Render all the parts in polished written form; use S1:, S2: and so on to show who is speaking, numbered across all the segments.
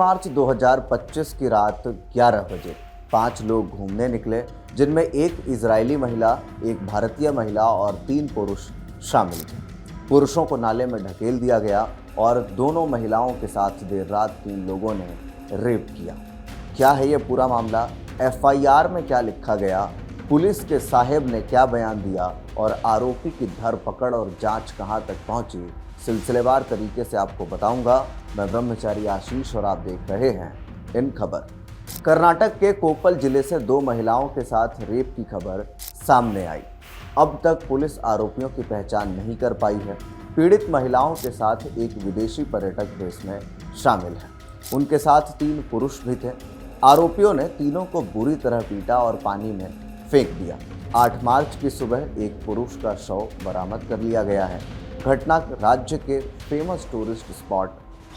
S1: मार्च 2025 की रात 11 बजे 5 लोग घूमने निकले, जिनमें एक इजरायली महिला, एक भारतीय महिला और 3 पुरुष शामिल थे। पुरुषों को नाले में ढकेल दिया गया और दोनों महिलाओं के साथ देर रात 3 लोगों ने रेप किया। क्या है ये पूरा मामला? एफआईआर में क्या लिखा गया? पुलिस के साहेब ने क्या बयान दिया और आरोपी की धरपकड़ और जांच कहां तक पहुंची, सिलसिलेवार तरीके से आपको बताऊंगा। मैं ब्रह्मचारी आशीष और आप देख रहे हैं इन खबर। कर्नाटक के कोप्पल जिले से 2 महिलाओं के साथ रेप की खबर सामने आई। अब तक पुलिस आरोपियों की पहचान नहीं कर पाई है। पीड़ित महिलाओं के साथ एक विदेशी पर्यटक भी इसमें शामिल है। उनके साथ 3 पुरुष भी थे। आरोपियों ने तीनों को बुरी तरह पीटा और पानी में फेंक दिया। 8 मार्च की सुबह एक पुरुष का शव बरामद कर लिया गया है। घटना राज्य के फेमस टूरिस्ट स्पॉट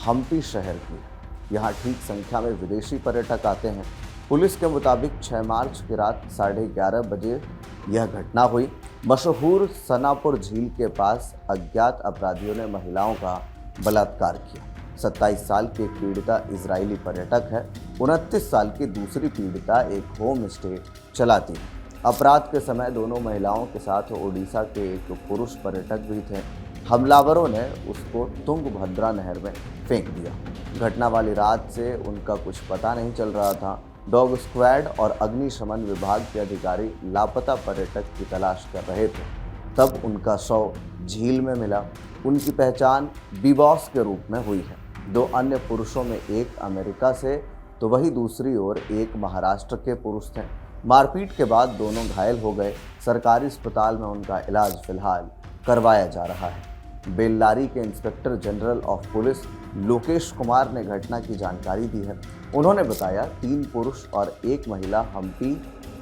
S1: हम्पी शहर की है। यहाँ ठीक संख्या में विदेशी पर्यटक आते हैं। पुलिस के मुताबिक 6 मार्च की रात 11:30 बजे यह घटना हुई। मशहूर सनापुर झील के पास अज्ञात अपराधियों ने महिलाओं का बलात्कार किया। 27 साल की एक पीड़िता इजरायली पर्यटक है। 29 साल की दूसरी पीड़िता एक होम स्टे चलाती है। अपराध के समय दोनों महिलाओं के साथ ओडिशा के एक पुरुष पर्यटक भी थे। हमलावरों ने उसको तुंगभद्रा नहर में फेंक दिया। घटना वाली रात से उनका कुछ पता नहीं चल रहा था। डॉग स्क्वाड और अग्निशमन विभाग के अधिकारी लापता पर्यटक की तलाश कर रहे थे। तब उनका शव झील में मिला। उनकी पहचान बीबॉस के रूप में हुई है। 2 अन्य पुरुषों में एक अमेरिका से तो वही दूसरी ओर एक महाराष्ट्र के पुरुष थे। मारपीट के बाद दोनों घायल हो गए। सरकारी अस्पताल में उनका इलाज फिलहाल करवाया जा रहा है। बेल्लारी के inspector general of police Lokesh Kumar ने घटना की जानकारी दी है। उन्होंने बताया 3 पुरुष और 1 महिला हम्पी,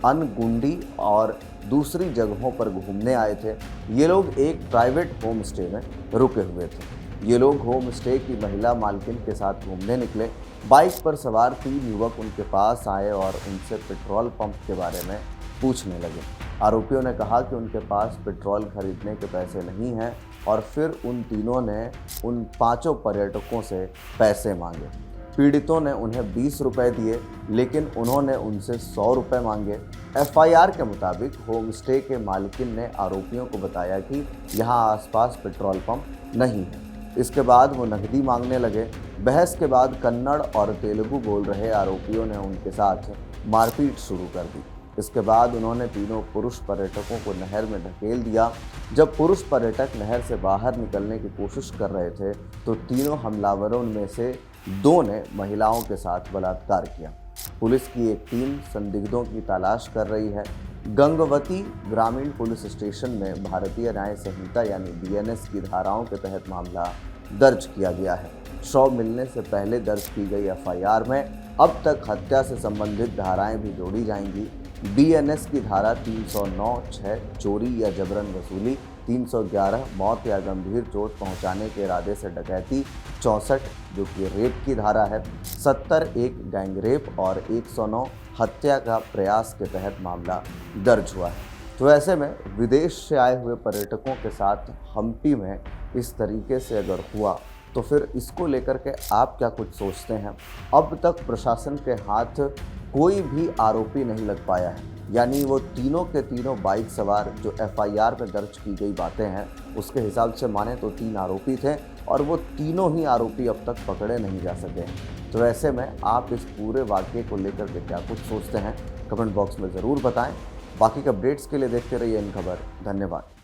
S1: अनगुंडी और दूसरी जगहों पर घूमने आए थे। ये लोग एक प्राइवेट होम स्टे में रुके हुए थे। ये लोग होम स्टे की महिला मालकिन के साथ घूमने निकले। बाइक पर सवार 3 युवक उनके पास आए और उनसे पेट्रोल पंप के बारे में पूछने लगे। आरोपियों ने कहा कि उनके पास पेट्रोल खरीदने के पैसे नहीं हैं और फिर उन तीनों ने उन 5 पर्यटकों से पैसे मांगे। पीड़ितों ने उन्हें 20 रुपये दिए, लेकिन उन्होंने उनसे 100 रुपये मांगे। एफआईआर के मुताबिक होम स्टे के मालिकिन ने आरोपियों को बताया कि यहाँ आसपास पेट्रोल पंप नहीं है। इसके बाद वो नकदी मांगने लगे। बहस के बाद कन्नड़ और तेलुगु बोल रहे आरोपियों ने उनके साथ मारपीट शुरू कर दी। इसके बाद उन्होंने तीनों पुरुष पर्यटकों को नहर में ढकेल दिया। जब पुरुष पर्यटक नहर से बाहर निकलने की कोशिश कर रहे थे तो तीनों हमलावरों में से 2 ने महिलाओं के साथ बलात्कार किया। पुलिस की एक टीम संदिग्धों की तलाश कर रही है। गंगवती ग्रामीण पुलिस स्टेशन में भारतीय न्याय संहिता यानी बीएनएस की धाराओं के तहत मामला दर्ज किया गया है। शव मिलने से पहले दर्ज की गई एफआईआर में अब तक हत्या से संबंधित धाराएं भी जोड़ी जाएंगी। बीएनएस की धारा 309(6) चोरी या जबरन वसूली, 311 मौत या गंभीर चोट पहुंचाने के इरादे से डकैती, 64 जो कि रेप की धारा है, 70(1) गैंग रेप और 109 हत्या का प्रयास के तहत मामला दर्ज हुआ है। तो ऐसे में विदेश से आए हुए पर्यटकों के साथ हम्पी में इस तरीके से अगर हुआ तो फिर इसको लेकर के आप क्या कुछ सोचते हैं? अब तक प्रशासन के हाथ कोई भी आरोपी नहीं लग पाया है। यानी वो तीनों के तीनों बाइक सवार जो एफआईआर में दर्ज की गई बातें हैं उसके हिसाब से माने तो 3 आरोपी थे और वो तीनों ही आरोपी अब तक पकड़े नहीं जा सके हैं। तो ऐसे में आप इस पूरे वाक़ये को लेकर के क्या कुछ सोचते हैं? कमेंट बॉक्स में ज़रूर बताएं। बाकी के अपडेट्स के लिए देखते रहिए इन खबर। धन्यवाद।